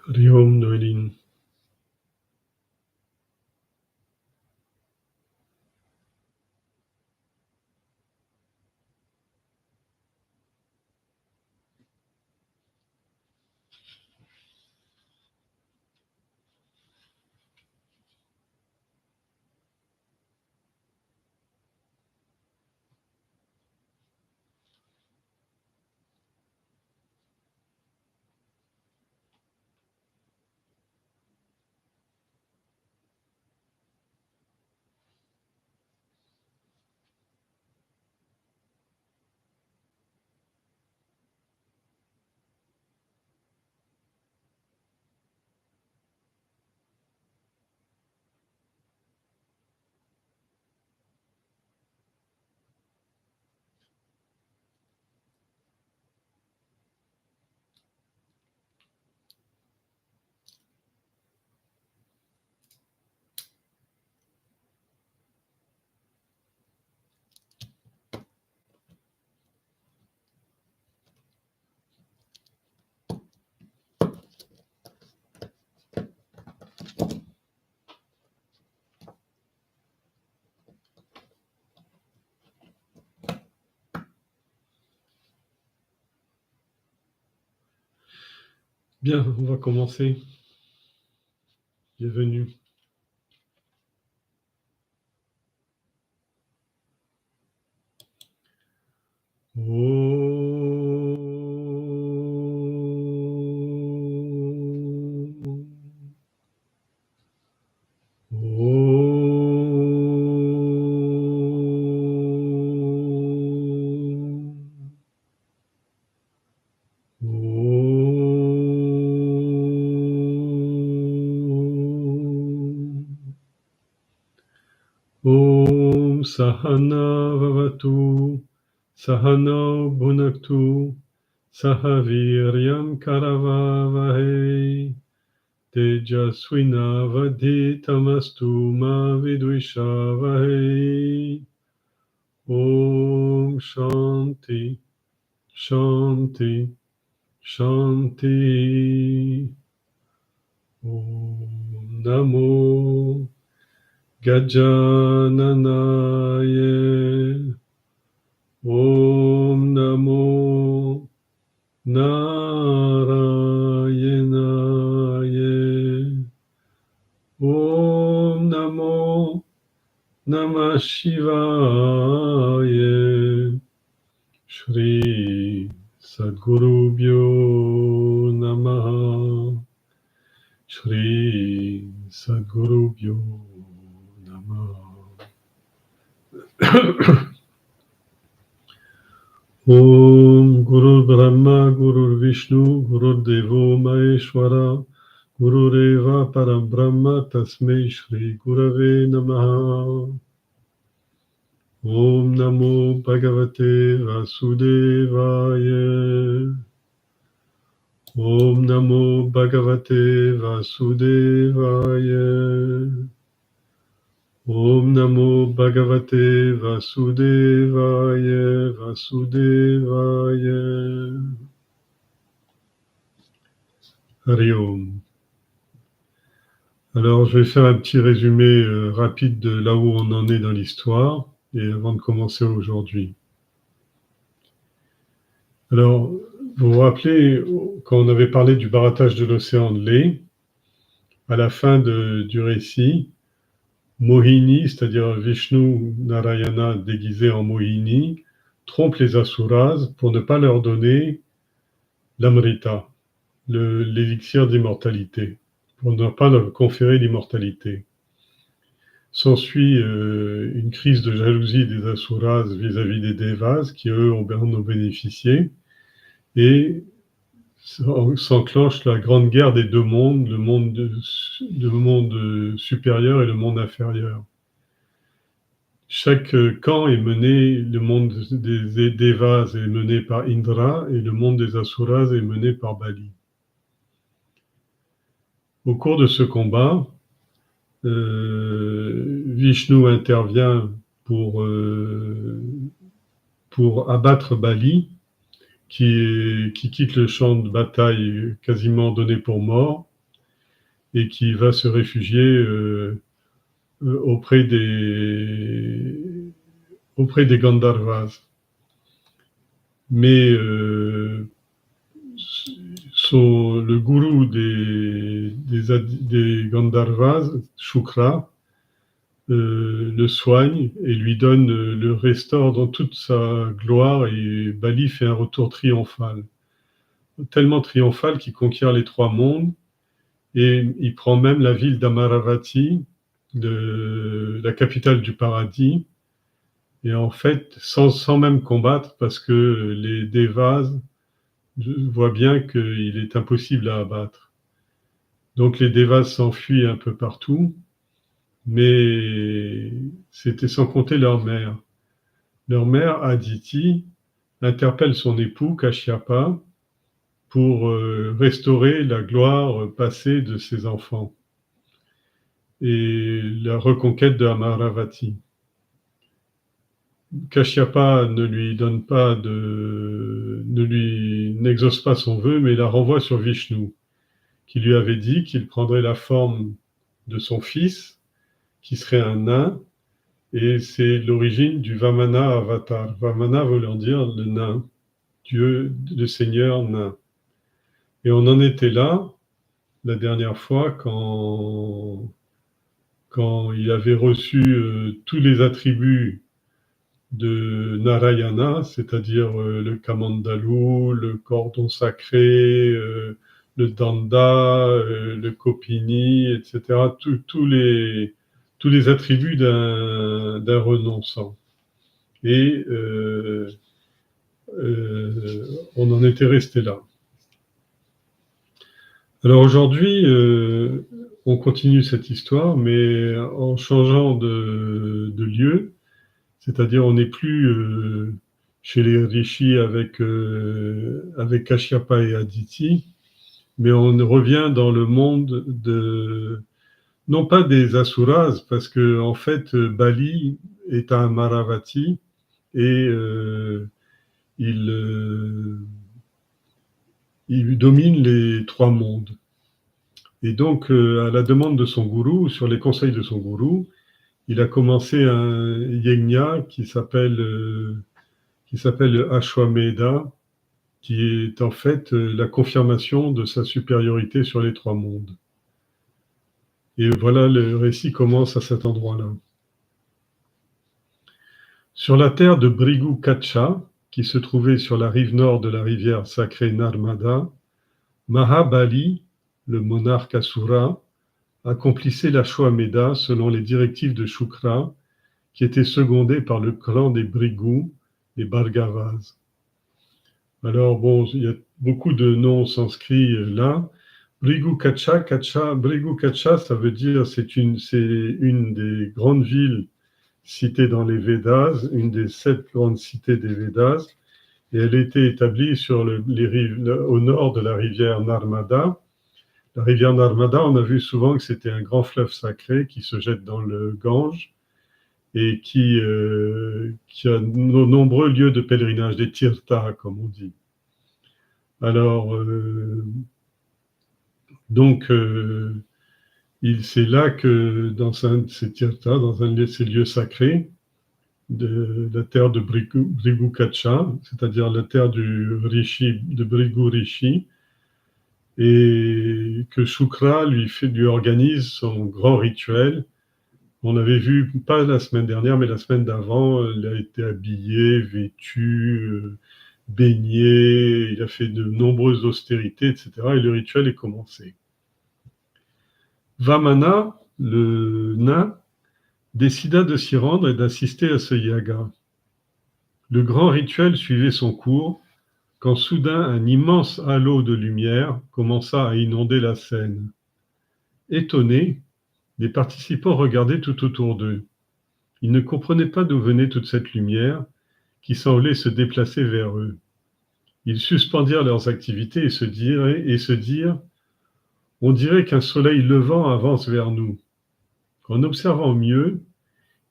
Hari Om, Noéline. Bien, on va commencer. Bienvenue. Om Sahana Vavatu Sahano Bhunaktu Sahaviryam Karavavahe Tejaswina Vaditamastu Ma Vidvishavahe. Om Shanti Shanti Shanti. Om Namo Gajananaye. Om Namo Narayenaye. Om Namo Namah Shivaya. Shri Sadgurubhyo Namaha. Shri Sadgurubhyo Namaha. Om Guru Brahma Guru Vishnu Guru Devo Maheshwara Guru Reva Parabrahma Tasmei Shri Gurave Namaha. Om Namo Bhagavate Vasudevaya. Om Namo Bhagavate Vasudevaya. Om Namo Bhagavate Vasudevaya, Vasudevaya. Hari Om. Alors, je vais faire un petit résumé rapide de là où on en est dans l'histoire, et avant de commencer aujourd'hui. Alors, vous vous rappelez, quand on avait parlé du barattage de l'océan de lait, à la fin du récit, Mohini, c'est-à-dire Vishnu Narayana déguisé en Mohini, trompe les Asuras pour ne pas leur donner l'Amrita, l'élixir d'immortalité, pour ne pas leur conférer l'immortalité. S'ensuit une crise de jalousie des Asuras vis-à-vis des Devas, qui eux en ont bénéficié, et s'enclenche la grande guerre des deux mondes, le monde supérieur et le monde inférieur. Chaque camp est mené, le monde des Devas est mené par Indra et le monde des Asuras est mené par Bali. Au cours de ce combat, Vishnu intervient pour abattre Bali, qui quitte le champ de bataille quasiment donné pour mort, et qui va se réfugier auprès des Gandharvas. Mais le gourou des Gandharvas, Shukra, le soigne et lui donne le restaure dans toute sa gloire, et Bali fait un retour triomphal. Tellement triomphal qu'il conquiert les trois mondes, et il prend même la ville d'Amaravati, la capitale du paradis, et en fait, sans même combattre, parce que les Devas voient bien qu'il est impossible à abattre. Donc les Devas s'enfuient un peu partout, mais c'était sans compter leur mère. Leur mère, Aditi, interpelle son époux, Kashyapa, pour restaurer la gloire passée de ses enfants et la reconquête de Amaravati. Kashyapa n'exauce pas son vœu, mais la renvoie sur Vishnu, qui lui avait dit qu'il prendrait la forme de son fils, qui serait un nain, et c'est l'origine du Vamana avatar. Vamana voulant dire le nain, Dieu, le Seigneur nain. Et on en était là la dernière fois quand il avait reçu tous les attributs de Narayana, c'est-à-dire le Kamandalu, le cordon sacré, le Danda, le Kopini, etc. Tous les attributs d'un renonçant. Et on en était resté là. Alors aujourd'hui, on continue cette histoire, mais en changeant de lieu. C'est-à-dire, on n'est plus chez les rishis avec Kashyapa et Aditi, mais on revient dans le monde non pas des Asuras, parce que en fait, Bali est un Amaravati et il domine les trois mondes. Et donc, à la demande de son gourou, sur les conseils de son gourou, il a commencé un yajna qui s'appelle Ashwamedha, qui est en fait la confirmation de sa supériorité sur les trois mondes. Et voilà, le récit commence à cet endroit-là. Sur la terre de Bhrigu Kacha, qui se trouvait sur la rive nord de la rivière sacrée Narmada, Mahabali, le monarque Asura, accomplissait l'Ashwamedha selon les directives de Shukra, qui était secondé par le clan des Bhrigu, les Bhargavas. Alors bon, il y a beaucoup de noms sanscrits là. Bhrigu Kacha, Bhrigu Kacha, ça veut dire c'est une des grandes villes citées dans les Védas, une des 7 grandes cités des Védas, et elle était établie sur les rives, au nord de la rivière Narmada. La rivière Narmada, on a vu souvent que c'était un grand fleuve sacré qui se jette dans le Gange et qui a de nombreux lieux de pèlerinage, des tirthas, comme on dit. Alors, donc, c'est là que dans un de ces tirthas, dans un de ces lieux sacrés, de la terre de Bhrigu Kacha, c'est-à-dire la terre de Bhrigu Rishi, et que Shukra lui organise son grand rituel. On avait vu, pas la semaine dernière, mais la semaine d'avant, il a été habillé, vêtu, baigné, il a fait de nombreuses austérités, etc. Et le rituel est commencé. Vamana, le nain, décida de s'y rendre et d'assister à ce yaga. Le grand rituel suivait son cours, quand soudain un immense halo de lumière commença à inonder la scène. Étonnés, les participants regardaient tout autour d'eux. Ils ne comprenaient pas d'où venait toute cette lumière qui semblait se déplacer vers eux. Ils suspendirent leurs activités et se dirent « On dirait qu'un soleil levant avance vers nous. » En observant mieux,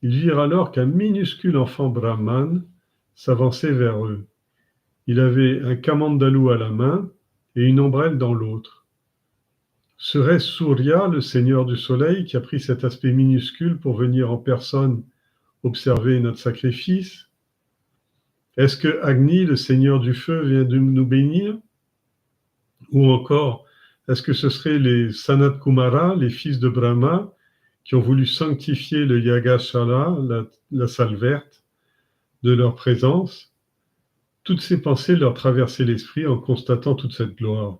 ils virent alors qu'un minuscule enfant brahmane s'avançait vers eux. Il avait un kamandalu à la main et une ombrelle dans l'autre. Serait-ce Surya, le seigneur du soleil, qui a pris cet aspect minuscule pour venir en personne observer notre sacrifice? Est-ce que Agni, le seigneur du feu, vient de nous bénir? Ou encore, est-ce que ce seraient les Sanat Kumara, les fils de Brahma, qui ont voulu sanctifier le Yagashala, la salle verte, de leur présence? Toutes ces pensées leur traversaient l'esprit en constatant toute cette gloire.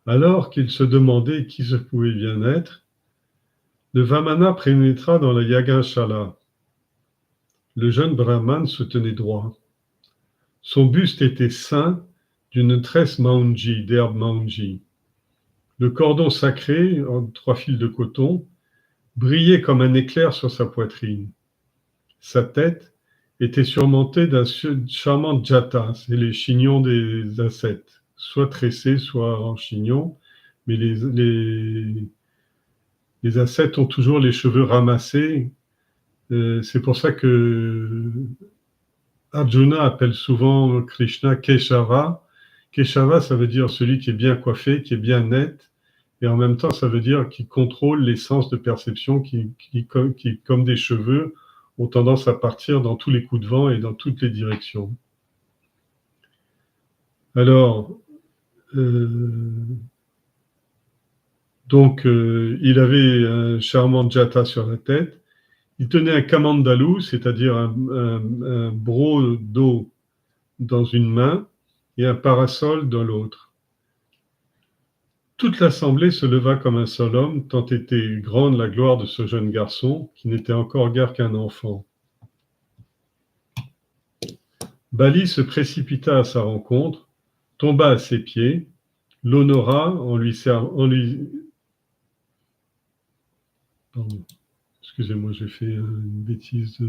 Alors qu'ils se demandaient qui ce pouvait bien être, le Vamana pénétra dans le Yagashala. Le jeune Brahman se tenait droit. Son buste était ceint d'une tresse maunji, d'herbe maunji. Le cordon sacré, en 3 fils de coton, brillait comme un éclair sur sa poitrine. Sa tête était surmontée d'un charmant jata, c'est les chignons des ascètes, soit tressés, soit en chignon, mais les ascètes ont toujours les cheveux ramassés. C'est pour ça que Arjuna appelle souvent Krishna Keshava. Keshava, ça veut dire celui qui est bien coiffé, qui est bien net, et en même temps, ça veut dire qu'il contrôle les sens de perception qui, comme des cheveux, ont tendance à partir dans tous les coups de vent et dans toutes les directions. Alors, il avait un charmant jata sur la tête. Il tenait un kamandalou, c'est-à-dire un broc d'eau dans une main et un parasol dans l'autre. Toute l'assemblée se leva comme un seul homme, tant était grande la gloire de ce jeune garçon, qui n'était encore guère qu'un enfant. Bali se précipita à sa rencontre, tomba à ses pieds, l'honora en lui Pardon, excusez-moi, j'ai fait une bêtise.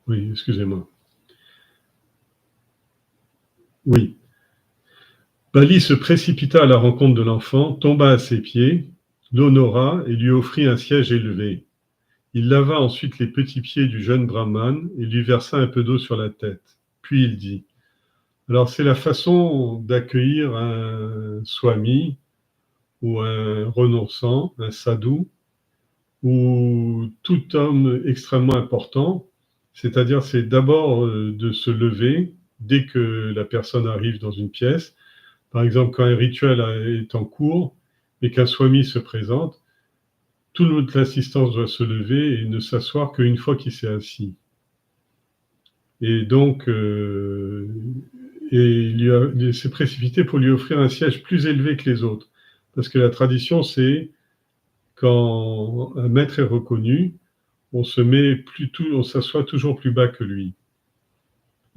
Oui, excusez-moi. Oui. Bali se précipita à la rencontre de l'enfant, tomba à ses pieds, l'honora et lui offrit un siège élevé. Il lava ensuite les petits pieds du jeune brahman et lui versa un peu d'eau sur la tête. Puis il dit, alors c'est la façon d'accueillir un swami ou un renonçant, un sadhu, ou tout homme extrêmement important, c'est-à-dire c'est d'abord de se lever dès que la personne arrive dans une pièce. Par exemple, quand un rituel est en cours et qu'un swami se présente, toute l'assistance doit se lever et ne s'asseoir qu'une fois qu'il s'est assis. Et donc, il s'est précipité pour lui offrir un siège plus élevé que les autres. Parce que la tradition, c'est quand un maître est reconnu, on s'assoit toujours plus bas que lui.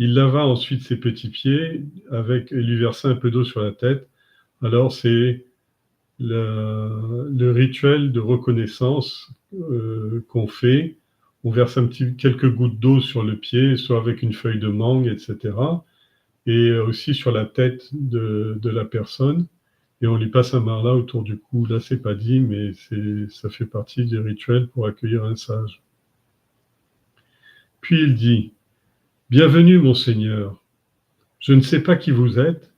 Il lava ensuite ses petits pieds et lui versa un peu d'eau sur la tête. Alors c'est le rituel de reconnaissance qu'on fait. On verse quelques gouttes d'eau sur le pied, soit avec une feuille de mangue, etc. Et aussi sur la tête de la personne. Et on lui passe un marla autour du cou. Là, c'est pas dit, mais ça fait partie du rituel pour accueillir un sage. Puis il dit, « Bienvenue, mon Seigneur. Je ne sais pas qui vous êtes,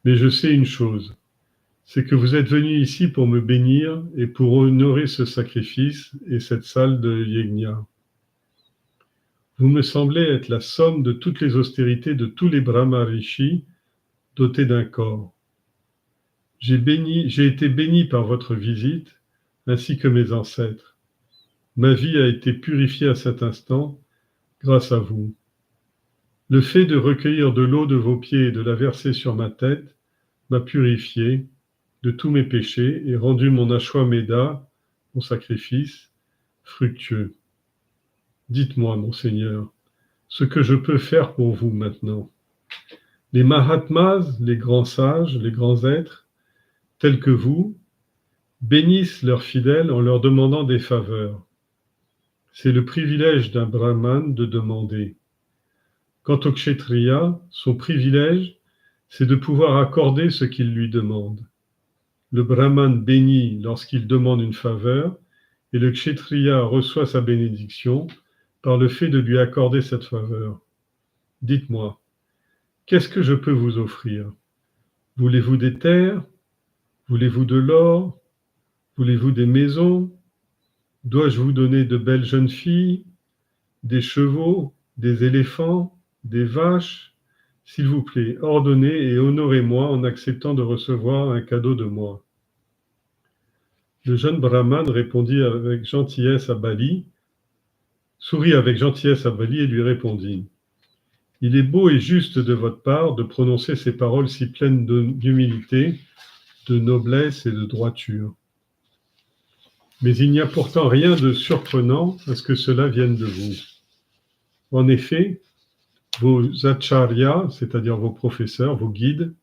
mais je sais une chose. C'est que vous êtes venu ici pour me bénir et pour honorer ce sacrifice et cette salle de yajna. Vous me semblez être la somme de toutes les austérités de tous les Brahma Rishis dotés d'un corps. J'ai été béni par votre visite, ainsi que mes ancêtres. Ma vie a été purifiée à cet instant, grâce à vous. Le fait de recueillir de l'eau de vos pieds et de la verser sur ma tête m'a purifié de tous mes péchés et rendu mon Ashwamedha, mon sacrifice, fructueux. Dites-moi, mon Seigneur, ce que je peux faire pour vous maintenant. Les Mahatmas, les grands sages, les grands êtres, tels que vous, bénissent leurs fidèles en leur demandant des faveurs. C'est le privilège d'un brahman de demander. Quant au kshetriya, son privilège, c'est de pouvoir accorder ce qu'il lui demande. Le brahman bénit lorsqu'il demande une faveur et le kshetriya reçoit sa bénédiction par le fait de lui accorder cette faveur. dites-moi, qu'est-ce que je peux vous offrir? Voulez-vous des terres? Voulez-vous de l'or? Voulez-vous des maisons? Dois-je vous donner de belles jeunes filles, des chevaux, des éléphants, des vaches? S'il vous plaît, ordonnez et honorez-moi en acceptant de recevoir un cadeau de moi. Le jeune brahman répondit avec gentillesse à Bali, sourit avec gentillesse à Bali et lui répondit: Il est beau et juste de votre part de prononcer ces paroles si pleines d'humilité, de noblesse et de droiture. Mais il n'y a pourtant rien de surprenant à ce que cela vienne de vous. En effet, vos acharyas, c'est-à-dire vos professeurs, vos guides,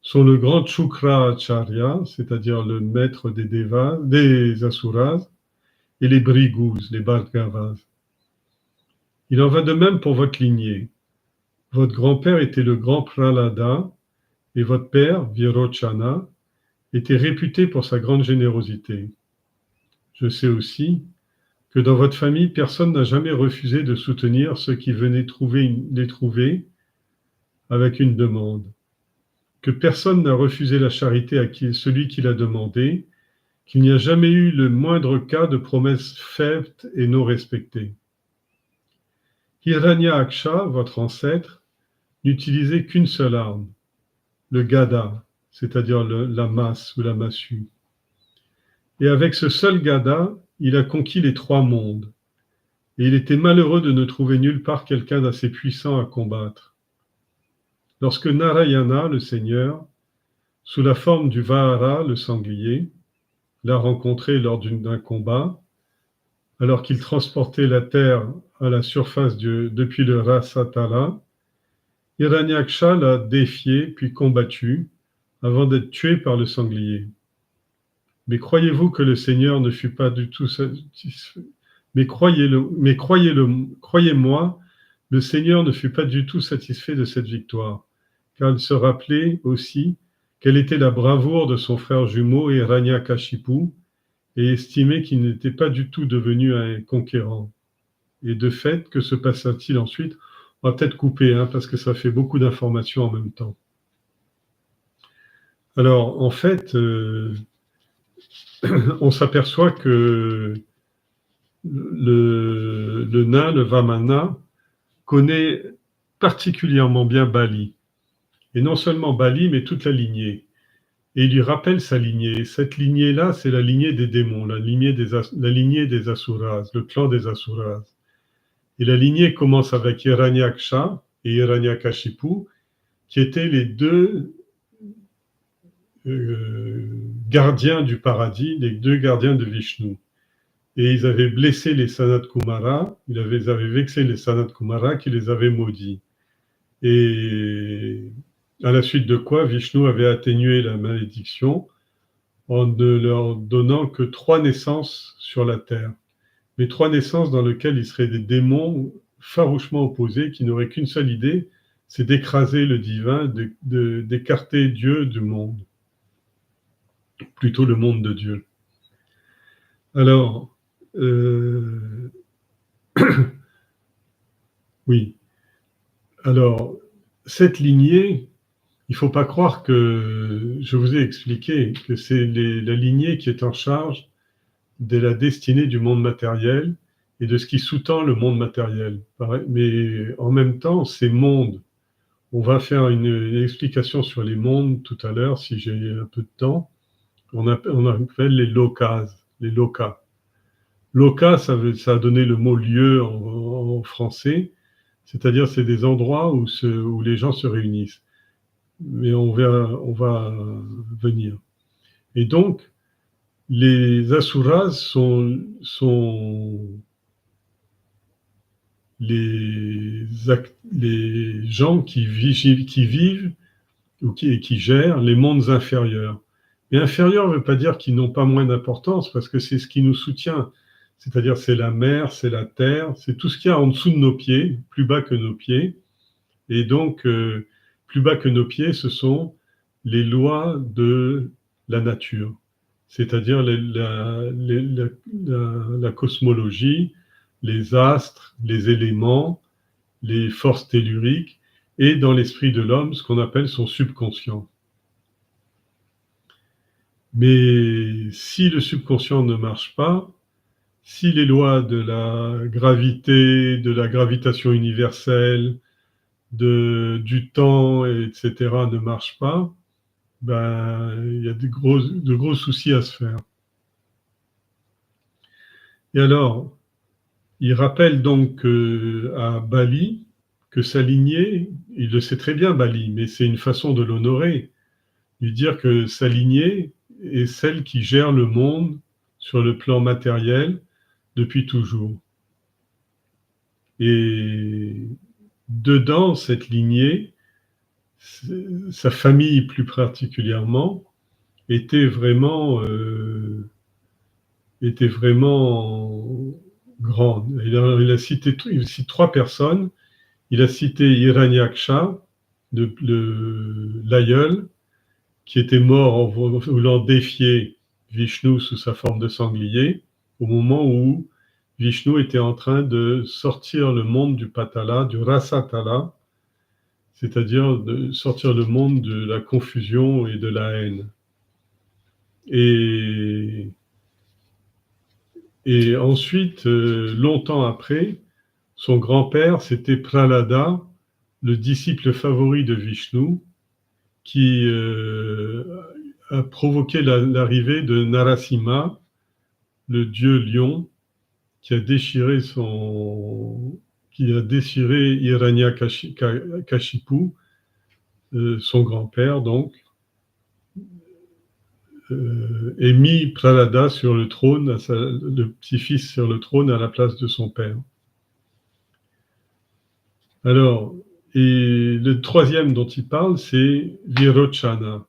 sont le grand Shukra Acharya, c'est-à-dire le maître des Devas, des Asuras, et les Brigus, les Bhargavas. Il en va de même pour votre lignée. Votre grand-père était le grand Prahlada, et votre père, Virochana, était réputé pour sa grande générosité. Je sais aussi que dans votre famille, personne n'a jamais refusé de soutenir ceux qui venaient les trouver avec une demande, que personne n'a refusé la charité à celui qui l'a demandé, qu'il n'y a jamais eu le moindre cas de promesse faite et non respectée. Hiranyaksha, votre ancêtre, n'utilisait qu'une seule arme, le gada, c'est-à-dire la masse ou la massue. Et avec ce seul gada, il a conquis les 3 mondes. Et il était malheureux de ne trouver nulle part quelqu'un d'assez puissant à combattre. Lorsque Narayana, le Seigneur, sous la forme du Vahara, le sanglier, l'a rencontré lors d'un combat, alors qu'il transportait la terre à la surface depuis le Rasatala, Hiranyaksha l'a défié puis combattu avant d'être tué par le sanglier. Mais croyez-vous que le Seigneur ne fut pas du tout satisfait? Croyez-moi, le Seigneur ne fut pas du tout satisfait de cette victoire, car il se rappelait aussi quelle était la bravoure de son frère jumeau Hiranyakashipu et estimait qu'il n'était pas du tout devenu un conquérant. Et de fait, que se passa-t-il ensuite? On va peut-être couper, parce que ça fait beaucoup d'informations en même temps. Alors, en fait, on s'aperçoit que le nain, le Vamana, connaît particulièrement bien Bali. Et non seulement Bali, mais toute la lignée. Et il lui rappelle sa lignée. Cette lignée-là, c'est la lignée des démons, la lignée des Asuras, le clan des Asuras. Et la lignée commence avec Hiranyaksha et Hiranyakashipu, qui étaient les 2 gardiens du paradis, les 2 gardiens de Vishnu. Et ils avaient blessé les Sanat Kumara, ils avaient vexé les Sanat Kumara qui les avaient maudits. Et à la suite de quoi, Vishnu avait atténué la malédiction en ne leur donnant que 3 naissances sur la terre. Mais 3 naissances dans lesquelles ils seraient des démons farouchement opposés qui n'auraient qu'une seule idée, c'est d'écraser le divin, d'écarter Dieu du monde. Plutôt le monde de Dieu. Alors, oui. Alors, cette lignée, il ne faut pas croire que, je vous ai expliqué, que c'est la lignée qui est en charge de la destinée du monde matériel et de ce qui sous-tend le monde matériel. Mais en même temps, ces mondes, on va faire une explication sur les mondes tout à l'heure, si j'ai un peu de temps. On appelle les lokas, les lokas. Loka, ça a donné le mot lieu en français, c'est-à-dire c'est des endroits où les gens se réunissent. Mais on va venir. Et donc, les asuras sont les gens qui vivent ou qui gèrent les mondes inférieurs. Mais inférieur ne veut pas dire qu'ils n'ont pas moins d'importance, parce que c'est ce qui nous soutient. C'est-à-dire c'est la mer, c'est la terre, c'est tout ce qu'il y a en dessous de nos pieds, plus bas que nos pieds. Et donc, plus bas que nos pieds, ce sont les lois de la nature, c'est-à-dire la cosmologie, les astres, les éléments, les forces telluriques, et dans l'esprit de l'homme, ce qu'on appelle son subconscient. Mais si le subconscient ne marche pas, si les lois de la gravité, de la gravitation universelle, du temps, etc., ne marchent pas, ben, il y a de gros soucis à se faire. Et alors, il rappelle donc à Bali que sa lignée, il le sait très bien Bali, mais c'est une façon de l'honorer, lui dire que sa lignée est celle qui gère le monde sur le plan matériel depuis toujours. Et dedans, cette lignée, sa famille plus particulièrement, était vraiment grande. Il cite trois personnes. Il a cité Hiranyaksha, l'aïeul, qui était mort en voulant défier Vishnu sous sa forme de sanglier, au moment où Vishnu était en train de sortir le monde du patala, du rasatala, c'est-à-dire de sortir le monde de la confusion et de la haine. Et ensuite, longtemps après, son grand-père, c'était Prahlada, le disciple favori de Vishnu, qui a provoqué l'arrivée de Narasimha, le dieu lion, qui a déchiré Hiranyakashipu, son grand-père donc, et mis Prahlada sur le trône, le petit-fils sur le trône à la place de son père. Alors, et le troisième dont il parle, c'est Virochana.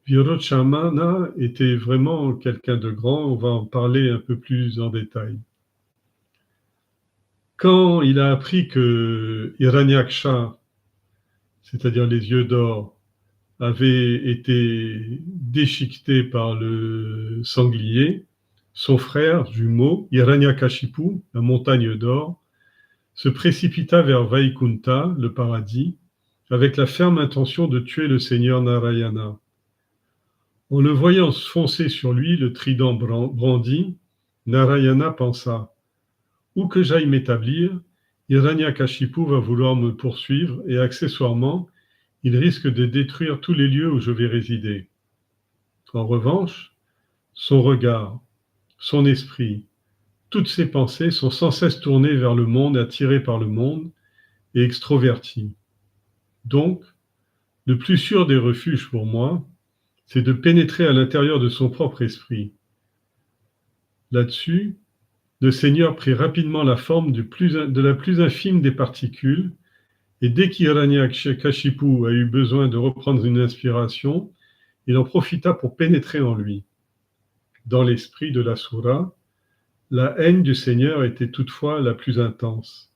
Virochana était vraiment quelqu'un de grand, on va en parler un peu plus en détail. Quand il a appris que Hiranyaksha, c'est-à-dire les yeux d'or, avait été déchiqueté par le sanglier, son frère jumeau, Hiranyakashipu, la montagne d'or, se précipita vers Vaikunta, le paradis, avec la ferme intention de tuer le seigneur Narayana. En le voyant foncer sur lui, le trident brandi, Narayana pensa « Où que j'aille m'établir, Hiranyakashipu va vouloir me poursuivre et accessoirement, il risque de détruire tous les lieux où je vais résider. En revanche, son regard, son esprit, toutes ses pensées sont sans cesse tournées vers le monde, attirées par le monde et extroverties. Donc, le plus sûr des refuges pour moi, c'est de pénétrer à l'intérieur de son propre esprit. Là-dessus, le Seigneur prit rapidement la forme de la plus infime des particules, et dès qu'Hiranyakashipu a eu besoin de reprendre une inspiration, il en profita pour pénétrer en lui. Dans l'esprit de l'Asura, la haine du Seigneur était toutefois la plus intense,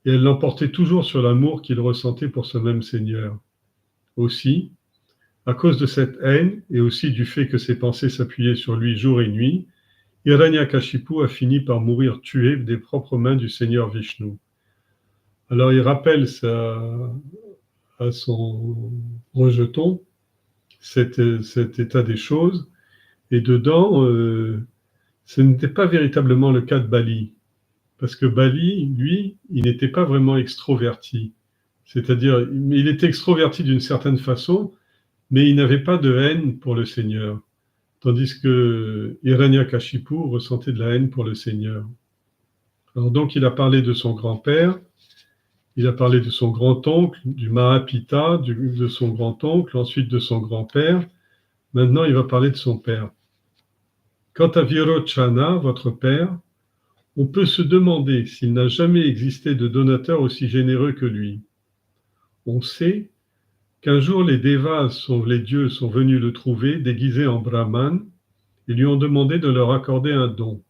et elle l'emportait toujours sur l'amour qu'il ressentait pour ce même Seigneur. Aussi, à cause de cette haine, et aussi du fait que ses pensées s'appuyaient sur lui jour et nuit, Hiranyakashipu a fini par mourir tué des propres mains du Seigneur Vishnu. Alors il rappelle à son rejeton cet état des choses, et dedans, ce n'était pas véritablement le cas de Bali, parce que Bali, lui, il n'était pas vraiment extroverti. C'est-à-dire, il était extroverti d'une certaine façon, mais il n'avait pas de haine pour le Seigneur. Tandis que Hiranyakashipu ressentait de la haine pour le Seigneur. Alors donc, il a parlé de son grand-père, il a parlé de son grand-oncle, du Mahapita, de son grand-oncle, ensuite de son grand-père. Maintenant, il va parler de son père. Quant à Virochana, votre père, on peut se demander s'il n'a jamais existé de donateur aussi généreux que lui. On sait qu'un jour les Devas, les dieux, sont venus le trouver déguisé en Brahman et lui ont demandé de leur accorder un don.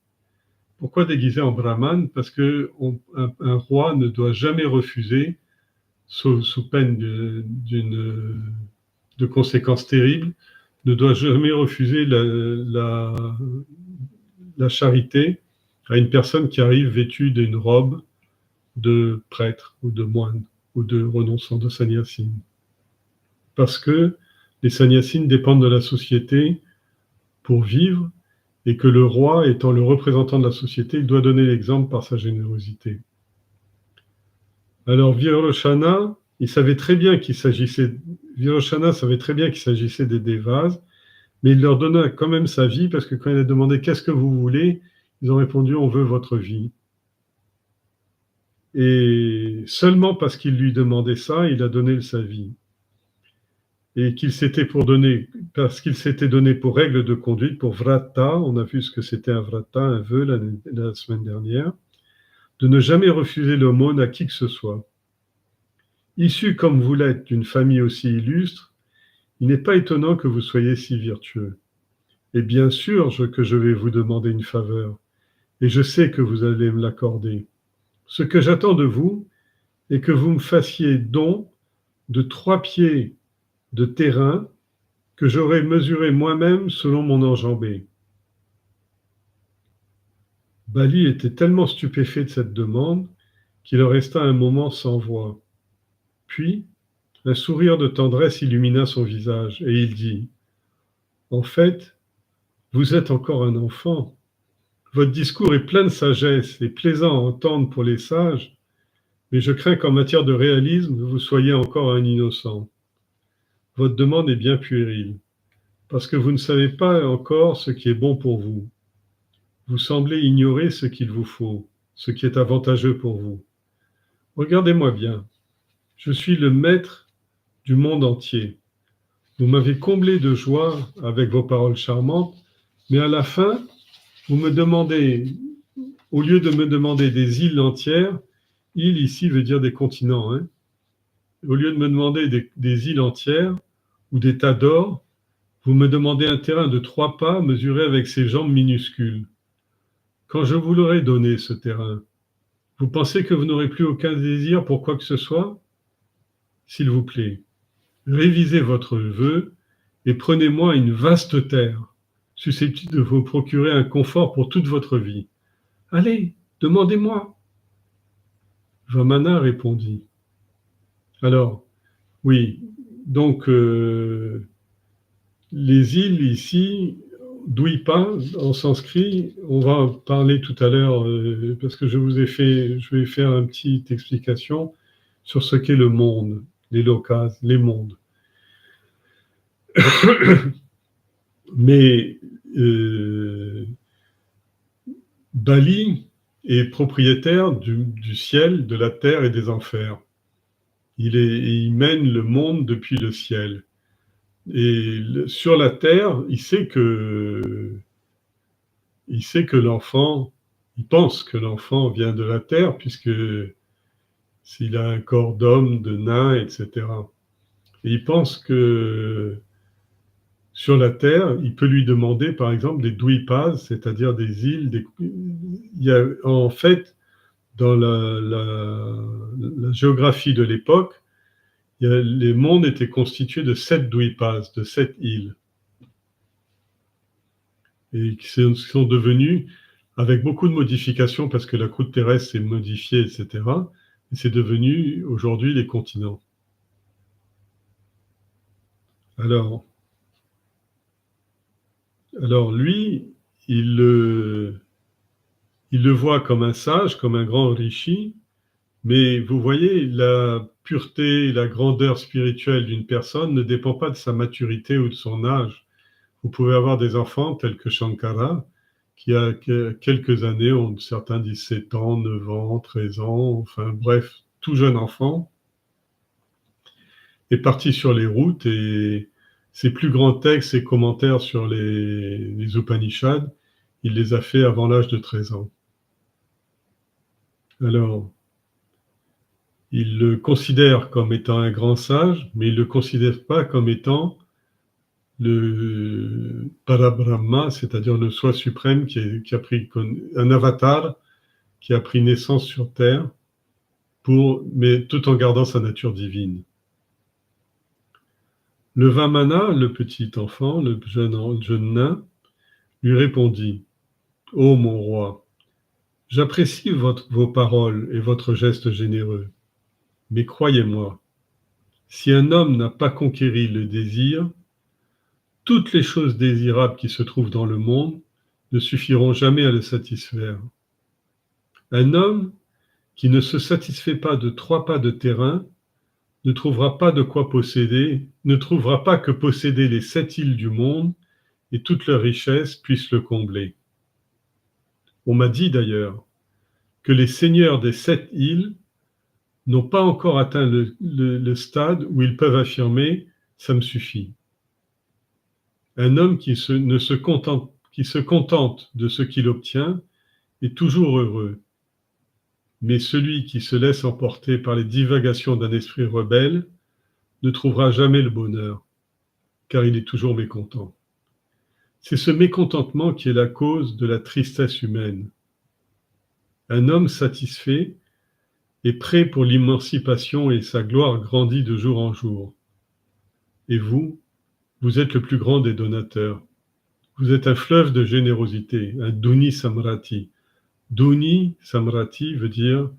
Pourquoi déguisé en Brahman? Parce qu'un roi ne doit jamais refuser, sous peine de conséquences terribles, ne doit jamais refuser la charité à une personne qui arrive vêtue d'une robe de prêtre ou de moine ou de renonçant de sannyasine. Parce que les sannyasines dépendent de la société pour vivre et que le roi, étant le représentant de la société, il doit donner l'exemple par sa générosité. Alors Virochana, Virochana savait très bien qu'il s'agissait des Devas, mais il leur donna quand même sa vie parce que quand il a demandé qu'est-ce que vous voulez, ils ont répondu on veut votre vie. Et seulement parce qu'il lui demandait ça, il a donné sa vie. Et parce qu'il s'était donné pour règle de conduite, pour vrata, on a vu ce que c'était un vrata, un vœu la semaine dernière, de ne jamais refuser l'aumône à qui que ce soit. Issu comme vous l'êtes d'une famille aussi illustre, il n'est pas étonnant que vous soyez si vertueux. Et bien sûr que je vais vous demander une faveur, et je sais que vous allez me l'accorder. Ce que j'attends de vous est que vous me fassiez don de 3 pieds de terrain que j'aurai mesuré moi-même selon mon enjambée. Bali était tellement stupéfait de cette demande qu'il en resta un moment sans voix. Puis, un sourire de tendresse illumina son visage, et il dit « En fait, vous êtes encore un enfant. Votre discours est plein de sagesse et plaisant à entendre pour les sages, mais je crains qu'en matière de réalisme, vous soyez encore un innocent. Votre demande est bien puérile, parce que vous ne savez pas encore ce qui est bon pour vous. Vous semblez ignorer ce qu'il vous faut, ce qui est avantageux pour vous. Regardez-moi bien. Je suis le maître du monde entier. Vous m'avez comblé de joie avec vos paroles charmantes, mais à la fin, vous me demandez, au lieu de me demander des îles entières, île ici veut dire des continents, hein, au lieu de me demander des îles entières ou des tas d'or, vous me demandez un terrain de 3 pas mesuré avec ses jambes minuscules. Quand je vous l'aurai donné, ce terrain, vous pensez que vous n'aurez plus aucun désir pour quoi que ce soit? S'il vous plaît, révisez votre vœu et prenez-moi une vaste terre, susceptible de vous procurer un confort pour toute votre vie. Allez, demandez-moi. Vamana répondit. Alors, oui, donc les îles ici, Dwipa en sanskrit, on va en parler tout à l'heure parce que je vais faire une petite explication sur ce qu'est le monde, les lokas, les mondes. Mais Bali est propriétaire du ciel, de la terre et des enfers. Il mène le monde depuis le ciel. Et sur la terre, il sait que l'enfant, il pense que l'enfant vient de la terre, puisque s'il a un corps d'homme, de nain, etc. Et il pense que sur la terre, il peut lui demander, par exemple, des dwipas, c'est-à-dire des îles. Il y a, en fait, dans la géographie de l'époque, les mondes étaient constitués de 7 dwipas, de 7 îles. Et qui sont devenus, avec beaucoup de modifications, parce que la croûte terrestre s'est modifiée, etc., et c'est devenu aujourd'hui les continents. Alors lui, il le voit comme un sage, comme un grand rishi, mais vous voyez, la pureté, la grandeur spirituelle d'une personne ne dépend pas de sa maturité ou de son âge. Vous pouvez avoir des enfants tels que Shankara, qui a quelques années, certains disent 7 ans, 9 ans, 13 ans, enfin bref, tout jeune enfant, est parti sur les routes et ses plus grands textes et commentaires sur les Upanishads, il les a fait avant l'âge de 13 ans. Alors, il le considère comme étant un grand sage, mais il ne le considère pas comme étant le Parabrahma, c'est-à-dire le soi suprême qui a pris un avatar qui a pris naissance sur Terre, mais tout en gardant sa nature divine. Le Vamana, le petit enfant, le jeune nain, lui répondit « Ô mon roi, J'apprécie vos paroles et votre geste généreux, mais croyez-moi, si un homme n'a pas conquéri le désir, toutes les choses désirables qui se trouvent dans le monde ne suffiront jamais à le satisfaire. Un homme qui ne se satisfait pas de 3 pas de terrain ne trouvera pas de quoi posséder, ne trouvera pas que posséder les 7 îles du monde et toute leur richesse puisse le combler. On m'a dit d'ailleurs que les seigneurs des 7 îles n'ont pas encore atteint le stade où ils peuvent affirmer « ça me suffit ». Un homme qui se contente de ce qu'il obtient est toujours heureux. Mais celui qui se laisse emporter par les divagations d'un esprit rebelle ne trouvera jamais le bonheur, car il est toujours mécontent. C'est ce mécontentement qui est la cause de la tristesse humaine. Un homme satisfait est prêt pour l'émancipation et sa gloire grandit de jour en jour. Et vous êtes le plus grand des donateurs. Vous êtes un fleuve de générosité, un Duni Samrati. Duni Samrati veut dire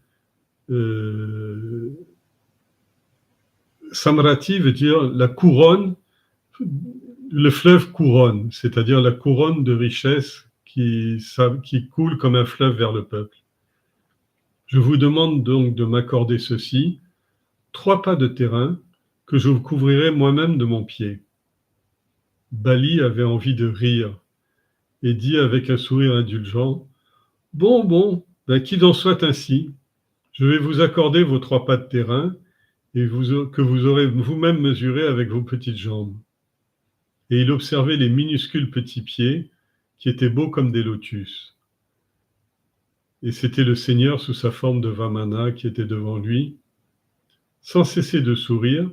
Samrati veut dire la couronne, le fleuve couronne, c'est-à-dire la couronne de richesse qui coule comme un fleuve vers le peuple. Je vous demande donc de m'accorder ceci, 3 pas de terrain que je vous couvrirai moi-même de mon pied. Bali avait envie de rire et dit avec un sourire indulgent, « Bon, qu'il en soit ainsi. Je vais vous accorder vos 3 pas de terrain et que vous aurez vous-même mesuré avec vos petites jambes. » Et il observait les minuscules petits pieds qui étaient beaux comme des lotus. Et c'était le Seigneur sous sa forme de Vamana qui était devant lui. Sans cesser de sourire,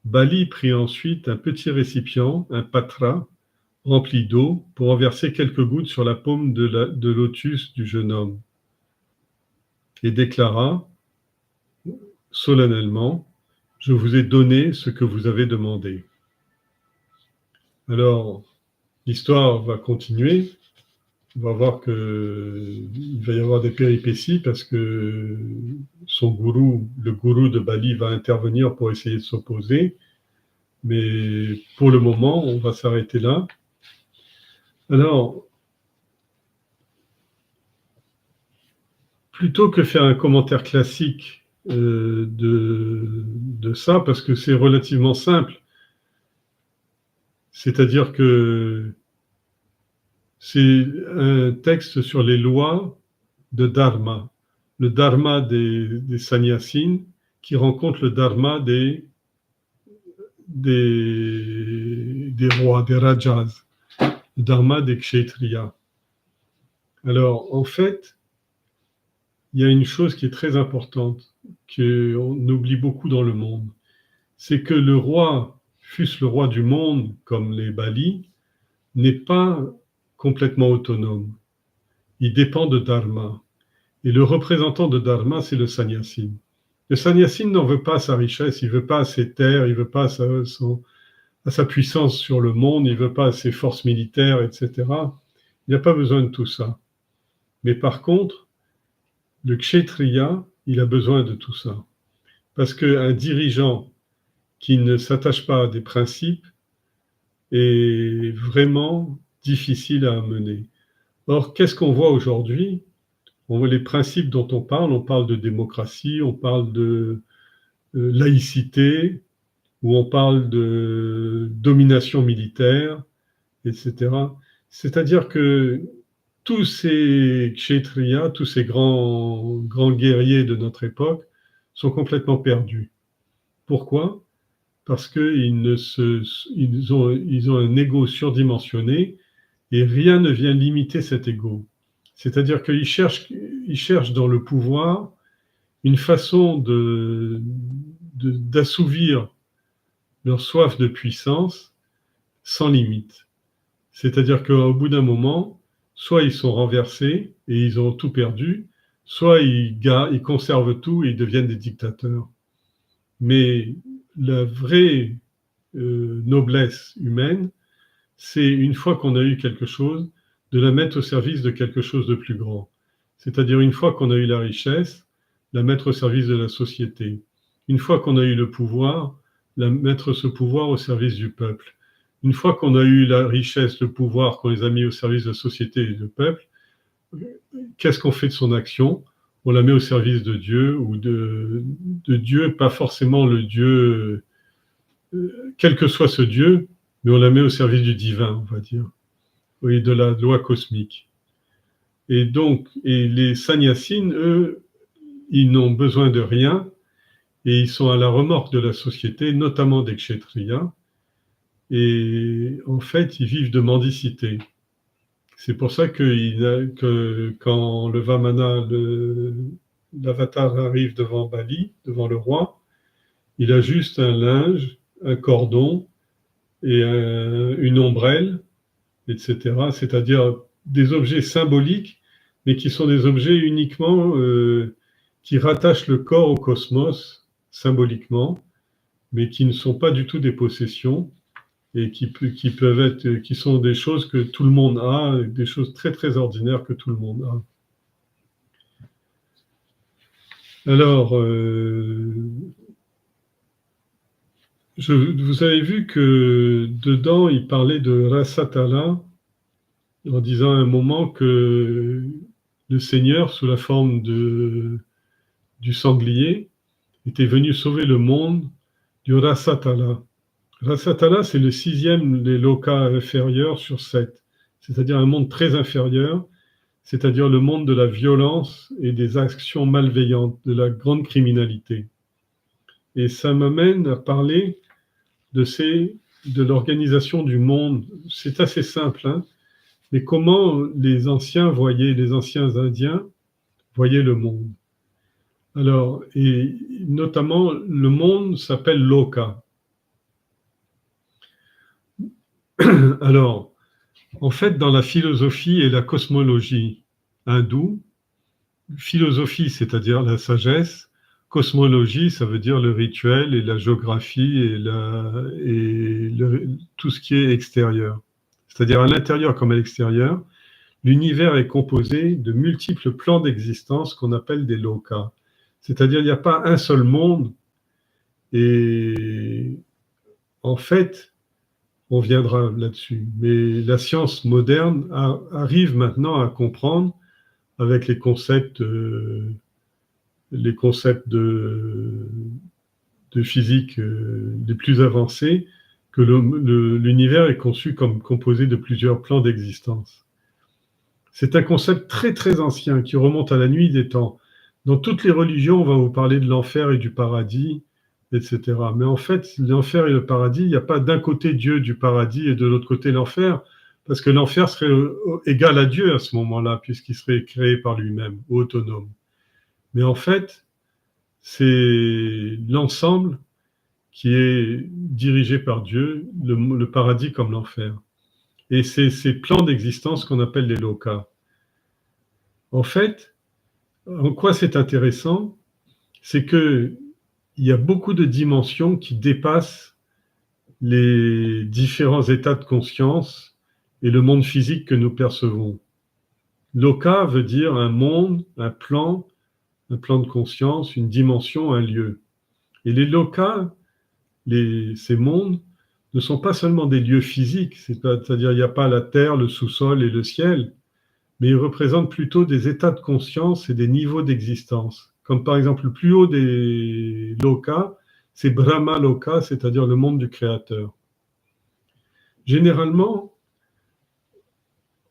Bali prit ensuite un petit récipient, un patra, rempli d'eau, pour en verser quelques gouttes sur la paume de lotus du jeune homme, et déclara solennellement, « Je vous ai donné ce que vous avez demandé. » Alors, l'histoire va continuer. On va voir qu'il va y avoir des péripéties parce que son gourou, le gourou de Bali, va intervenir pour essayer de s'opposer. Mais pour le moment, on va s'arrêter là. Alors, plutôt que faire un commentaire classique de ça, parce que c'est relativement simple, c'est-à-dire que c'est un texte sur les lois de Dharma, le Dharma des sannyasines qui rencontre le Dharma des rois, des rajas, le Dharma des kshetriyas. Alors, en fait, il y a une chose qui est très importante, qu'on oublie beaucoup dans le monde, c'est que le roi, fût-ce le roi du monde, comme les Bali, n'est pas complètement autonome. Il dépend de Dharma. Et le représentant de Dharma, c'est le sannyasine. Le sannyasine n'en veut pas sa richesse, il ne veut pas ses terres, il ne veut pas sa puissance sur le monde, il ne veut pas ses forces militaires, etc. Il n'a pas besoin de tout ça. Mais par contre, le kshetriya, il a besoin de tout ça. Parce qu'un dirigeant qui ne s'attache pas à des principes est vraiment difficile à amener. Or, qu'est-ce qu'on voit aujourd'hui? On voit les principes dont on parle de démocratie, on parle de laïcité, ou on parle de domination militaire, etc. C'est-à-dire que tous ces kshetriyas, tous ces grands guerriers de notre époque sont complètement perdus. Pourquoi? Parce qu'ils ont un ego surdimensionné et rien ne vient limiter cet ego. C'est-à-dire qu'ils cherchent dans le pouvoir une façon d'assouvir leur soif de puissance sans limite. C'est-à-dire qu'au bout d'un moment, soit ils sont renversés et ils ont tout perdu, soit ils conservent tout et ils deviennent des dictateurs. Mais la vraie noblesse humaine, c'est une fois qu'on a eu quelque chose, de la mettre au service de quelque chose de plus grand. C'est-à-dire une fois qu'on a eu la richesse, la mettre au service de la société. Une fois qu'on a eu le pouvoir, mettre ce pouvoir au service du peuple. Une fois qu'on a eu la richesse, le pouvoir, qu'on les a mis au service de la société et du peuple, qu'est-ce qu'on fait de son action? On la met au service de Dieu ou de Dieu, pas forcément le Dieu, quel que soit ce Dieu, mais on la met au service du divin, on va dire, et de la loi cosmique. Et donc, et les sannyasines, eux, ils n'ont besoin de rien et ils sont à la remorque de la société, notamment des kshétriyas. Et en fait, ils vivent de mendicité. C'est pour ça que quand le Vamana, l'avatar arrive devant Bali, devant le roi, il a juste un linge, un cordon et une ombrelle, etc. C'est-à-dire des objets symboliques, mais qui sont des objets uniquement qui rattachent le corps au cosmos, symboliquement, mais qui ne sont pas du tout des possessions et qui peuvent être, qui sont des choses que tout le monde a, des choses très très ordinaires que tout le monde a. Alors, vous avez vu que dedans, il parlait de Rasatala, en disant à un moment que le Seigneur, sous la forme du sanglier, était venu sauver le monde du Rasatala. Rasatala, c'est le 6e des lokas inférieurs sur 7, c'est-à-dire un monde très inférieur, c'est-à-dire le monde de la violence et des actions malveillantes, de la grande criminalité. Et ça m'amène à parler de l'organisation du monde. C'est assez simple, hein, mais comment les anciens Indiens voyaient le monde. Alors, et notamment, le monde s'appelle Loka. Alors, en fait, dans la philosophie et la cosmologie hindoue, philosophie, c'est-à-dire la sagesse, cosmologie, ça veut dire le rituel et la géographie et tout ce qui est extérieur. C'est-à-dire à l'intérieur comme à l'extérieur, l'univers est composé de multiples plans d'existence qu'on appelle des lokas. C'est-à-dire il n'y a pas un seul monde et en fait, on viendra là-dessus. Mais la science moderne arrive maintenant à comprendre avec les concepts de physique les plus avancés, que l'univers est conçu comme composé de plusieurs plans d'existence. C'est un concept très très ancien qui remonte à la nuit des temps. Dans toutes les religions, on va vous parler de l'enfer et du paradis, etc. Mais en fait, l'enfer et le paradis, il n'y a pas d'un côté Dieu du paradis et de l'autre côté l'enfer, parce que l'enfer serait égal à Dieu à ce moment-là, puisqu'il serait créé par lui-même, ou autonome. Mais en fait, c'est l'ensemble qui est dirigé par Dieu, le paradis comme l'enfer. Et c'est ces plans d'existence qu'on appelle les lokas. En fait, en quoi c'est intéressant? C'est qu'il y a beaucoup de dimensions qui dépassent les différents états de conscience et le monde physique que nous percevons. Loka veut dire un monde, un plan de conscience, une dimension, un lieu. Et les lokas, ces mondes, ne sont pas seulement des lieux physiques, c'est-à-dire il n'y a pas la terre, le sous-sol et le ciel, mais ils représentent plutôt des états de conscience et des niveaux d'existence. Comme par exemple le plus haut des lokas, c'est Brahma Loka, c'est-à-dire le monde du Créateur. Généralement,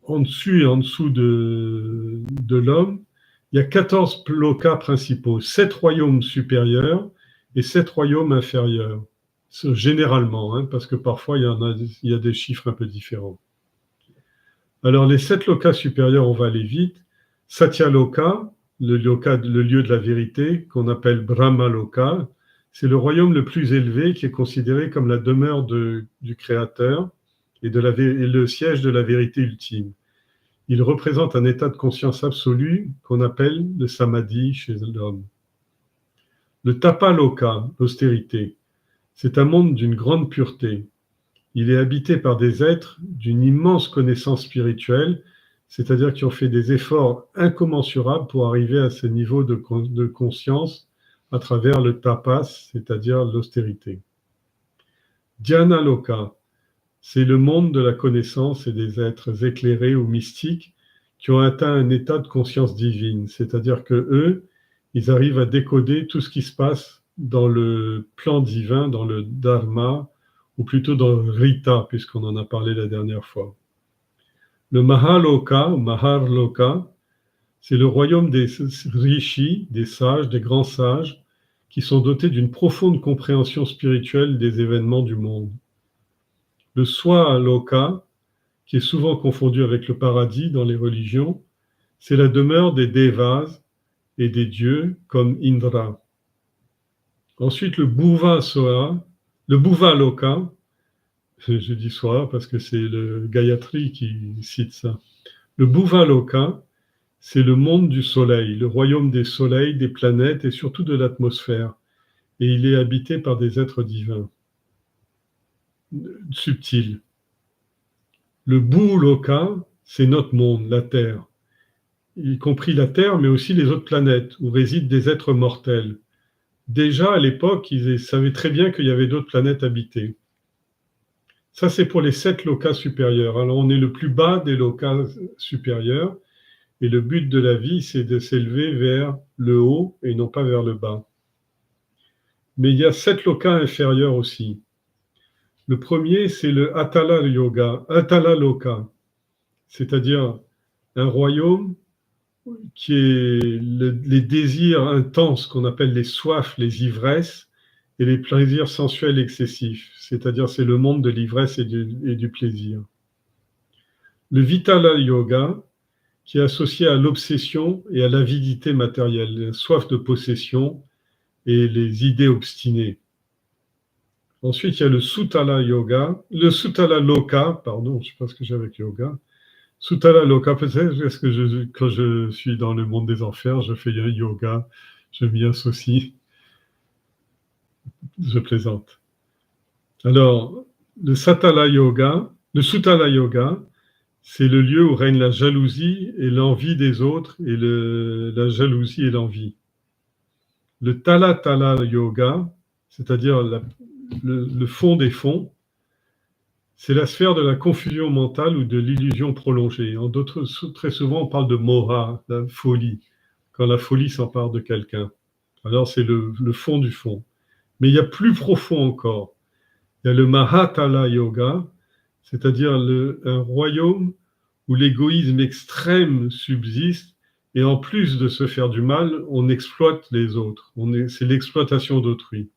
en dessus et en dessous de l'homme, il y a 14 lokas principaux, 7 royaumes supérieurs et 7 royaumes inférieurs. Généralement, hein, parce que parfois il y a des chiffres un peu différents. Alors les 7 lokas supérieurs, on va aller vite. Satya Loka, le lieu de la vérité, qu'on appelle Brahma Loka, c'est le royaume le plus élevé qui est considéré comme la demeure du Créateur et le siège de la vérité ultime. Il représente un état de conscience absolu qu'on appelle le samadhi chez l'homme. Le Tapa Loka, l'austérité, c'est un monde d'une grande pureté. Il est habité par des êtres d'une immense connaissance spirituelle, c'est-à-dire qui ont fait des efforts incommensurables pour arriver à ce niveau de conscience à travers le tapas, c'est-à-dire l'austérité. Dhyana Loka, c'est le monde de la connaissance et des êtres éclairés ou mystiques qui ont atteint un état de conscience divine, c'est-à-dire que eux, ils arrivent à décoder tout ce qui se passe dans le plan divin, dans le dharma, ou plutôt dans le rita, puisqu'on en a parlé la dernière fois. Le Mahaloka, ou Maharloka, c'est le royaume des rishis, des sages, des grands sages, qui sont dotés d'une profonde compréhension spirituelle des événements du monde. Le Swaloka, qui est souvent confondu avec le paradis dans les religions, c'est la demeure des devas et des dieux comme Indra. Ensuite, le Bhuvaloka, je dis Swara parce que c'est le Gayatri qui cite ça. Le Bhuvaloka, c'est le monde du soleil, le royaume des soleils, des planètes et surtout de l'atmosphère. Et il est habité par des êtres divins, subtils. Le Bhuloka, c'est notre monde, la Terre, y compris la Terre, mais aussi les autres planètes, où résident des êtres mortels. Déjà, à l'époque, ils savaient très bien qu'il y avait d'autres planètes habitées. Ça, c'est pour les 7 lokas supérieurs. Alors, on est le plus bas des lokas supérieurs, et le but de la vie, c'est de s'élever vers le haut et non pas vers le bas. Mais il y a 7 lokas inférieurs aussi. Le premier, c'est le Atala Loka, c'est-à-dire un royaume qui est les désirs intenses qu'on appelle les soifs, les ivresses et les plaisirs sensuels excessifs, c'est-à-dire c'est le monde de l'ivresse et du plaisir. Le Vitala Yoga, qui est associé à l'obsession et à l'avidité matérielle, la soif de possession et les idées obstinées. Ensuite, il y a le Sutala Loka, pardon, je ne sais pas ce que j'ai avec yoga. Sutala Loka, peut-être parce que quand je suis dans le monde des enfers, je fais un yoga, je m'y associe. Je plaisante. Alors, le Sutala Yoga, c'est le lieu où règne la jalousie et l'envie des autres, et la jalousie et l'envie. Le Tala Yoga, c'est-à-dire le fond des fonds, c'est la sphère de la confusion mentale ou de l'illusion prolongée. Très souvent, on parle de moha, la folie, quand la folie s'empare de quelqu'un. Alors, c'est le fond du fond. Mais il y a plus profond encore. Il y a le Mahatala Yoga, c'est-à-dire un royaume où l'égoïsme extrême subsiste, et en plus de se faire du mal, on exploite les autres. C'est l'exploitation d'autrui.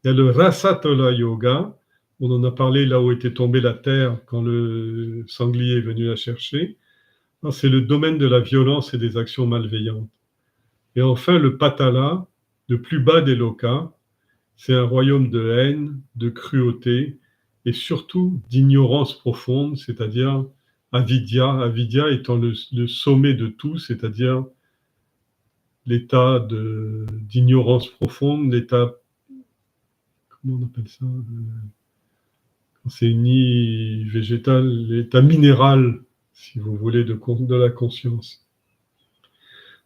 Il y a le Rasatala Yoga, on en a parlé là où était tombée la terre quand le sanglier est venu la chercher. C'est le domaine de la violence et des actions malveillantes. Et enfin, le Patala, le plus bas des lokas, c'est un royaume de haine, de cruauté et surtout d'ignorance profonde, c'est-à-dire avidya étant le sommet de tout, c'est-à-dire l'état d'ignorance profonde, l'état, comment on appelle ça, quand c'est ni végétal, l'état minéral, si vous voulez, de la conscience.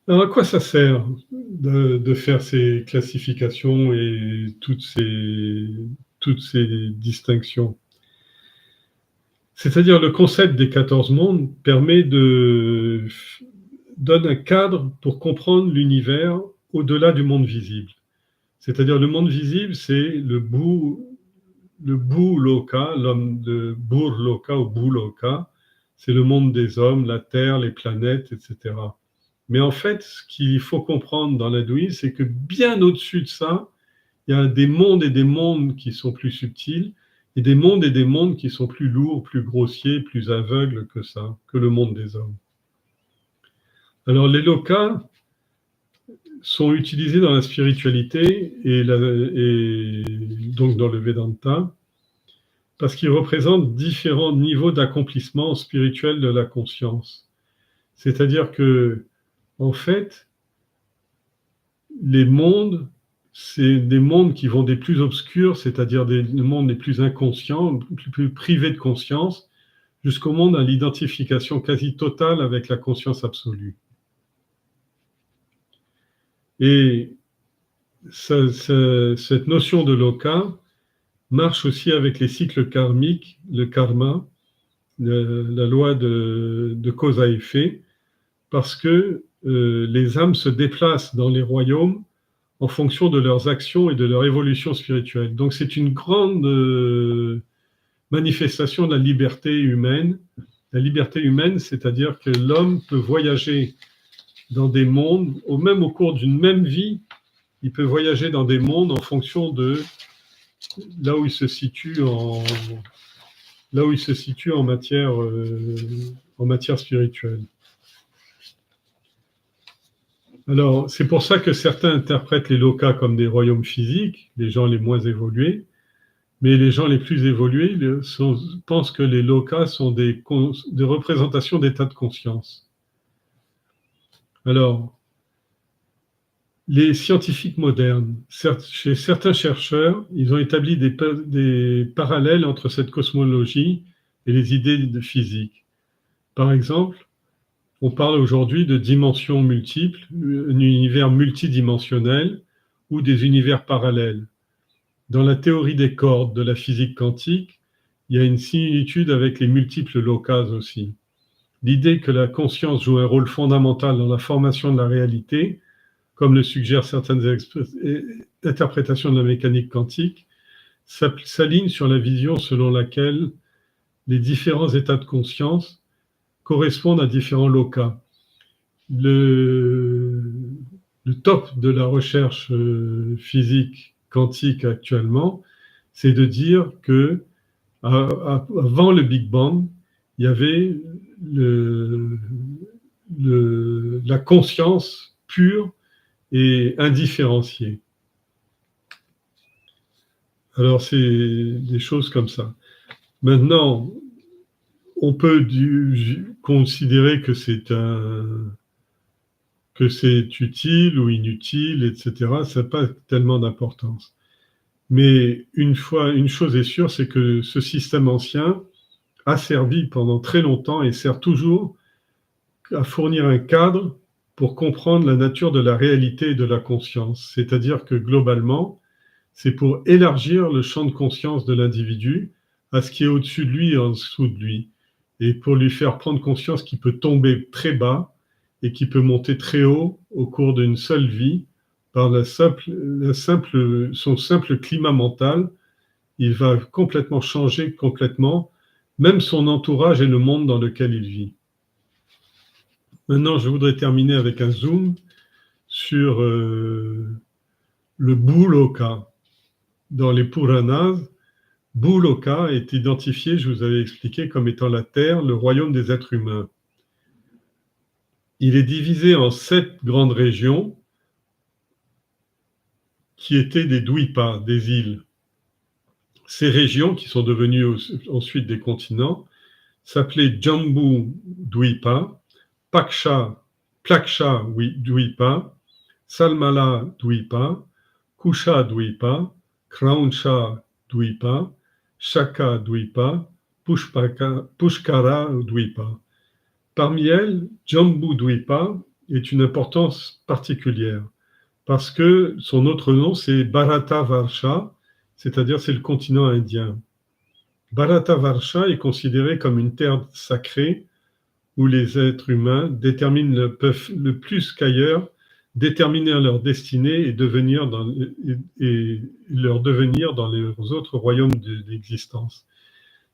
Alors à quoi ça sert de faire ces classifications et toutes ces distinctions? C'est-à-dire le concept des 14 mondes donne un cadre pour comprendre l'univers au-delà du monde visible. C'est-à-dire le monde visible, c'est le Bhuloka, l'homme de Burloka ou Bhuloka, c'est le monde des hommes, la terre, les planètes, etc. Mais en fait, ce qu'il faut comprendre dans l'hindouisme, c'est que bien au-dessus de ça, il y a des mondes et des mondes qui sont plus subtils, et des mondes qui sont plus lourds, plus grossiers, plus aveugles que ça, que le monde des hommes. Alors les lokas sont utilisés dans la spiritualité et donc dans le Vedanta, parce qu'ils représentent différents niveaux d'accomplissement spirituel de la conscience. C'est-à-dire que, en fait, les mondes, c'est des mondes qui vont des plus obscurs, c'est-à-dire des mondes les plus inconscients, plus privés de conscience, jusqu'au monde à l'identification quasi totale avec la conscience absolue. Et cette notion de loka marche aussi avec les cycles karmiques, le karma, la loi de cause à effet, parce que les âmes se déplacent dans les royaumes en fonction de leurs actions et de leur évolution spirituelle. Donc c'est une grande manifestation de la liberté humaine. La liberté humaine, c'est-à-dire que l'homme peut voyager dans des mondes, même au cours d'une même vie, il peut voyager dans des mondes en fonction de là où il se situe en matière spirituelle. Alors, c'est pour ça que certains interprètent les lokas comme des royaumes physiques, les gens les moins évolués, mais les gens les plus évolués pensent que les lokas sont des représentations d'états de conscience. Alors, les scientifiques modernes, chez certains chercheurs, ils ont établi des parallèles entre cette cosmologie et les idées de physique. Par exemple, on parle aujourd'hui de dimensions multiples, un univers multidimensionnel ou des univers parallèles. Dans la théorie des cordes de la physique quantique, il y a une similitude avec les multiples lokas aussi. L'idée que la conscience joue un rôle fondamental dans la formation de la réalité, comme le suggèrent certaines interprétations de la mécanique quantique, s'aligne sur la vision selon laquelle les différents états de conscience correspondent à différents lokas. Le top de la recherche physique quantique actuellement, c'est de dire que avant le Big Bang, il y avait la conscience pure et indifférenciée. Alors, c'est des choses comme ça. Maintenant, on peut considérer que c'est utile ou inutile, etc. Ça n'a pas tellement d'importance. Mais une chose est sûre, c'est que ce système ancien a servi pendant très longtemps et sert toujours à fournir un cadre pour comprendre la nature de la réalité et de la conscience. C'est-à-dire que globalement, c'est pour élargir le champ de conscience de l'individu à ce qui est au-dessus de lui et en dessous de lui, et pour lui faire prendre conscience qu'il peut tomber très bas et qu'il peut monter très haut au cours d'une seule vie par son simple climat mental. Il va complètement changer, même son entourage et le monde dans lequel il vit. Maintenant, je voudrais terminer avec un zoom sur le Bhuloka. Dans les Puranas, Bhuloka est identifié, je vous avais expliqué, comme étant la Terre, le royaume des êtres humains. Il est divisé en 7 grandes régions qui étaient des Dwipas, des îles. Ces régions, qui sont devenues ensuite des continents, s'appelaient Jambu Dwipa, Plaksha Dwipa, Salmala Dwipa, Kusha Dwipa, Krauncha Dwipa, Shaka Dwipa, Pushkara Dwipa. Parmi elles, Jambu Dwipa est une importance particulière parce que son autre nom, c'est Bharatavarsha, c'est-à-dire c'est le continent indien. Bharatavarsha est considéré comme une terre sacrée où les êtres humains peuvent le plus qu'ailleurs déterminer leur destinée et leur devenir dans les autres royaumes d'existence.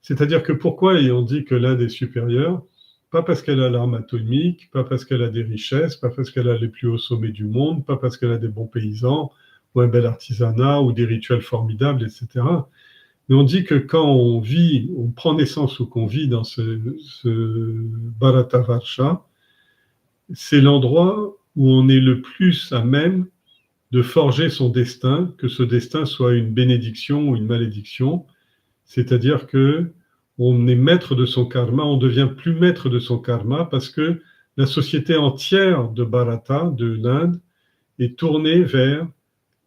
C'est-à-dire que pourquoi on dit que l'Inde est supérieure? Pas parce qu'elle a l'arme atomique, pas parce qu'elle a des richesses, pas parce qu'elle a les plus hauts sommets du monde, pas parce qu'elle a des bons paysans, ou un bel artisanat, ou des rituels formidables, etc. Mais on dit que quand on prend naissance ou qu'on vit dans ce Bharatavarsha, c'est l'endroit où on est le plus à même de forger son destin, que ce destin soit une bénédiction ou une malédiction. C'est-à-dire que on est maître de son karma, on devient plus maître de son karma parce que la société entière de Bharata, de l'Inde, est tournée vers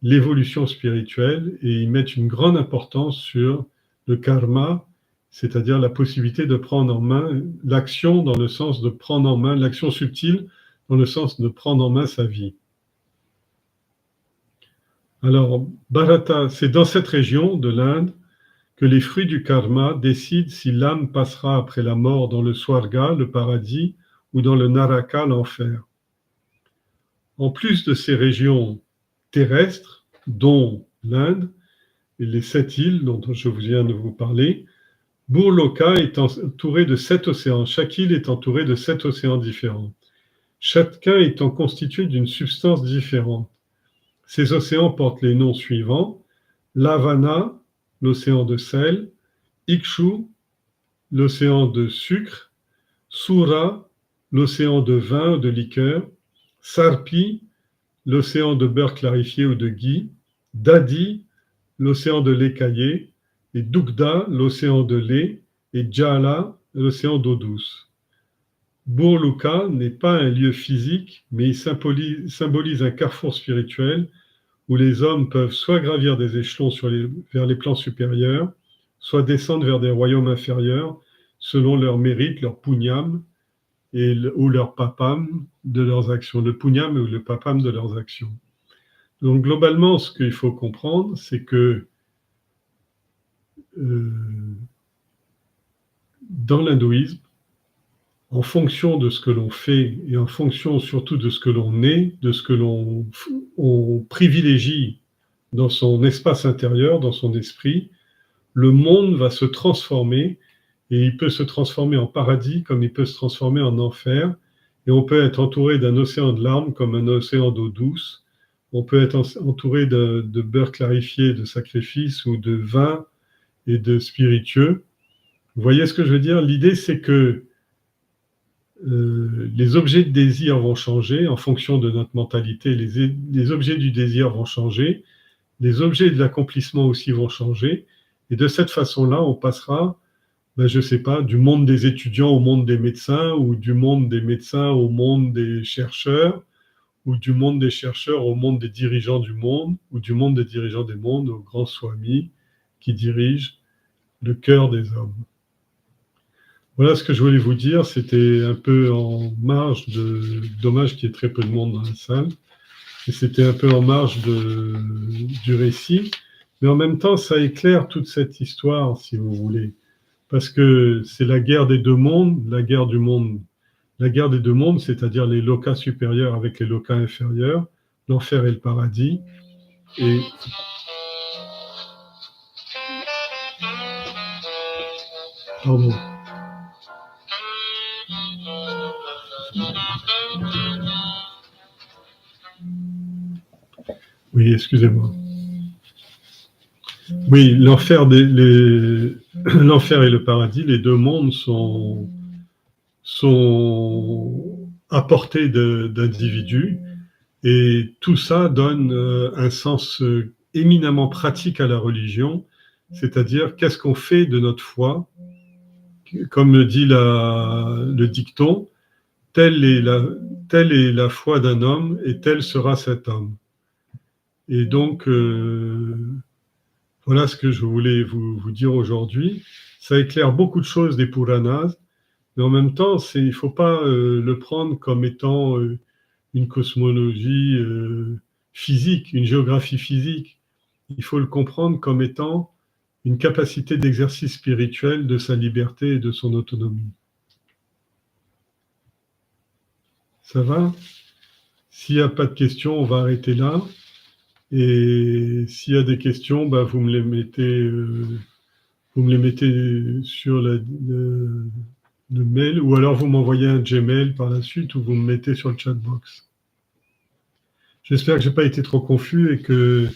l'évolution spirituelle et ils mettent une grande importance sur le karma. c'est-à-dire la possibilité de prendre en main l'action dans le sens de prendre en main, l'action subtile dans le sens de prendre en main sa vie. Alors, Bharata, c'est dans cette région de l'Inde que les fruits du karma décident si l'âme passera après la mort dans le Swarga, le paradis, ou dans le Naraka, l'enfer. En plus de ces régions terrestres, dont l'Inde et les 7 îles dont je viens de vous parler, Burloka est entouré de 7 océans. Chaque île est entourée de 7 océans différents, chacun étant constitué d'une substance différente. Ces océans portent les noms suivants: Lavana, l'océan de sel; Ikshu, l'océan de sucre; Sura, l'océan de vin ou de liqueur; Sarpi, l'océan de beurre clarifié ou de ghee; Dadi, l'océan de lait caillé; et Dugda, l'océan de lait; et Jala, l'océan d'eau douce. Burluka n'est pas un lieu physique, mais il symbolise un carrefour spirituel où les hommes peuvent soit gravir des échelons vers les plans supérieurs, soit descendre vers des royaumes inférieurs, selon leur mérite, leur punyam, ou leur papam de leurs actions, le punyam ou le papam de leurs actions. Donc globalement, ce qu'il faut comprendre, c'est que dans l'hindouisme, en fonction de ce que l'on fait et en fonction surtout de ce que l'on est, de ce que l'on privilégie dans son espace intérieur, dans son esprit, le monde va se transformer, et il peut se transformer en paradis comme il peut se transformer en enfer, et on peut être entouré d'un océan de larmes comme un océan d'eau douce, on peut être entouré de beurre clarifié, de sacrifice, ou de vin et de spiritueux. Vous voyez ce que je veux dire? L'idée, c'est que les objets de désir vont changer en fonction de notre mentalité, les objets du désir vont changer, les objets de l'accomplissement aussi vont changer, et de cette façon-là, on passera, je ne sais pas, du monde des étudiants au monde des médecins, ou du monde des médecins au monde des chercheurs, ou du monde des chercheurs au monde des dirigeants du monde, ou du monde des dirigeants des mondes au grand Swami qui dirige le cœur des hommes. Voilà ce que je voulais vous dire. C'était un peu en marge de... Dommage qu'il y ait très peu de monde dans la salle. Et c'était un peu en marge du récit. Mais en même temps, ça éclaire toute cette histoire, si vous voulez. Parce que c'est la guerre des deux mondes, la guerre du monde. La guerre des deux mondes, c'est-à-dire les lokas supérieurs avec les lokas inférieurs, l'enfer et le paradis. Et... Pardon. Oui, excusez-moi. Oui, l'enfer et le paradis, les deux mondes sont à portée d'individus, et tout ça donne un sens éminemment pratique à la religion, c'est-à-dire qu'est-ce qu'on fait de notre foi, comme le dit le dicton, telle est la foi d'un homme et tel sera cet homme. Et donc, voilà ce que je voulais vous dire aujourd'hui. Ça éclaire beaucoup de choses des Puranas, mais en même temps, il ne faut pas le prendre comme étant une cosmologie physique, une géographie physique. Il faut le comprendre comme étant une capacité d'exercice spirituel de sa liberté et de son autonomie. Ça va? S'il n'y a pas de questions, on va arrêter là. Et s'il y a des questions, vous me les mettez sur le mail, ou alors vous m'envoyez un Gmail par la suite, ou vous me mettez sur le chat box. J'espère que je n'ai pas été trop confus et que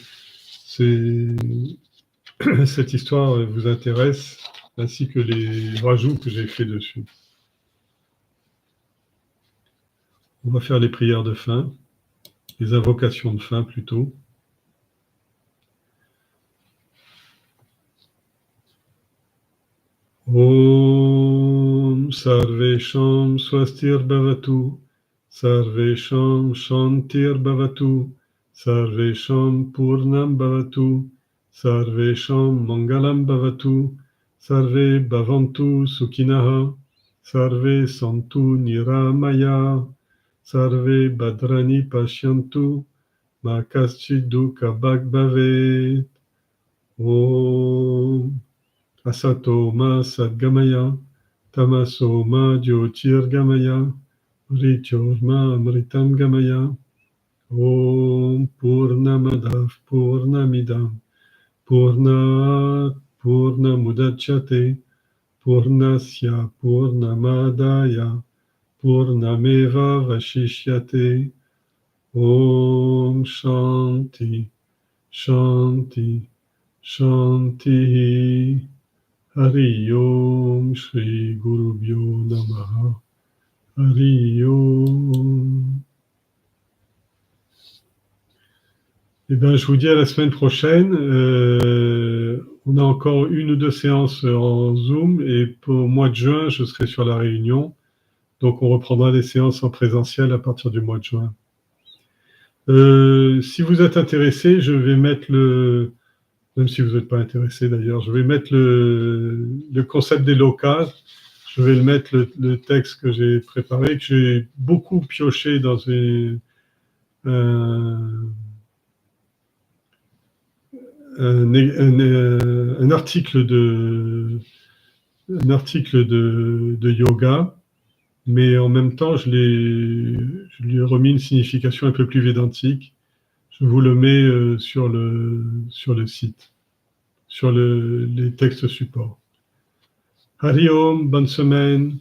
cette histoire vous intéresse, ainsi que les rajouts que j'ai faits dessus. On va faire les prières de fin, les invocations de fin plutôt. Om Sarvesham Swastir Bhavatu, Sarvesham Shantir Bhavatu, Sarvesham Purnam Bhavatu, Sarvesham Mangalam Bhavatu, Sarve Bhavantu Sukhinaha, Sarve Santu Niramaya, Sarve Bhadrani Pashyantu, Ma Kaschid Dukha Bhag Bhavet. Om Asato Ma Sadgamaya, Tamaso Ma Jyotirgamaya, Mrityurma Amritam Gamaya. Om Purnamadav Purnamidam Purnat Purnamudachyate Purnasya Purnamadaya Purnameva Vashishyate. Om Shanti Shanti Shanti. Hari Om Shri Gurubhyo Namaha. Hari Om. Eh bien, je vous dis à la semaine prochaine. On a encore 1 ou 2 séances en Zoom et pour le mois de juin, je serai sur la Réunion. Donc, on reprendra les séances en présentiel à partir du mois de juin. Si vous êtes intéressé, je vais mettre même si vous n'êtes pas intéressé d'ailleurs, je vais mettre le concept des lokas. Je vais le mettre le texte que j'ai préparé, que j'ai beaucoup pioché dans un article de yoga, mais en même temps, je lui ai remis une signification un peu plus védantique. Je vous le mets sur le site, sur les textes supports. Hari Om, bonne semaine.